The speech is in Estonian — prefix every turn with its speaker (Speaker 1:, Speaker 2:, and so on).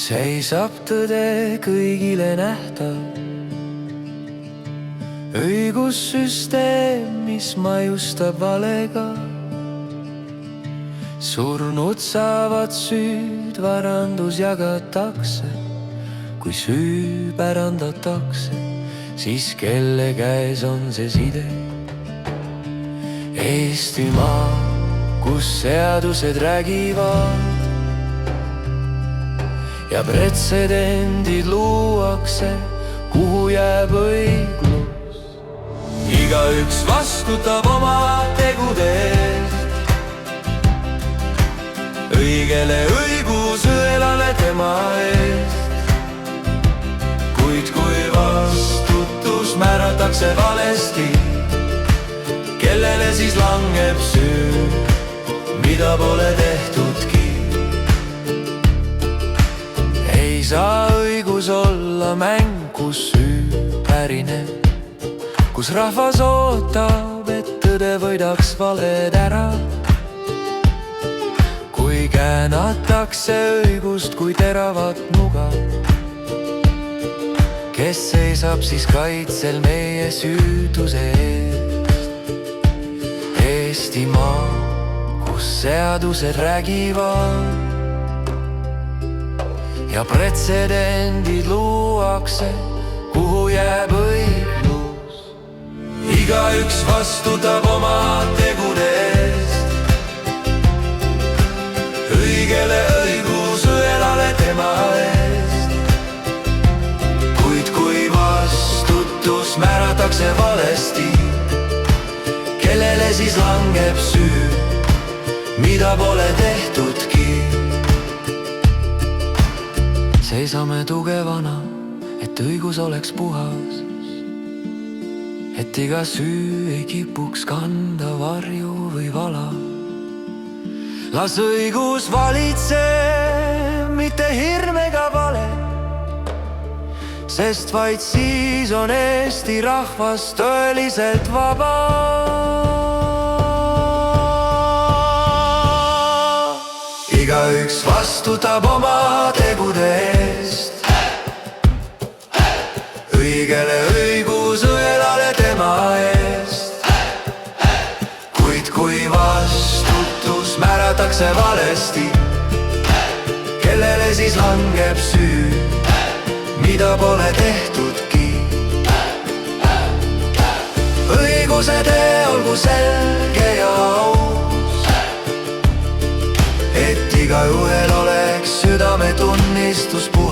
Speaker 1: seisab tõde kõigile nähtav, õigussüsteem, mis maiustab valega. Surnud saavad süüd, varandus jagatakse. Kui süü pärandatakse, siis kelle käes on see side? Eestimaa, kus seadused räägivad ja pretsedendid luuakse, kuhu jääb õiglus. Igaüks vastutab oma tegude eest, õigele õigus õelale tema eest. Kuid kui vastutus määratakse valesti, kellele siis langeb süü, mida pole tehtudki? Ei saa õigus olla mäng, kus süü pärineb, kus rahvas ootab, et tõde võidaks valed ära. Kui käänatakse õigust kui teravat nuga, kes seisab siis kaitsel meie süütuse eest? Eestimaa, kus seadused räägivad ja pretsedendid luuakse, kuhu jääb õiglus. Igaüks vastutab oma tegude eest, õigele õigus õelale tema eest. Kuid kui vastutus määratakse valesti, kellele siis langeb süü, mida pole tehtudki? Seisame tugevana, et õigus oleks puhas, et iga süü ei kipuks kanda varju või vala. Las õigus valitseb, mitte hirm ega vale, sest vaid siis on Eesti rahvas tõeliselt vaba. Igaüks vastutab oma tegude eest, õigele õigus õelale tema eest. Kuid kui vastutus määratakse valesti, kellele siis langeb süü, mida pole tehtudki? Õiguse tee olgu selge ja aus, et igaühel oleks südametunnistus puhas.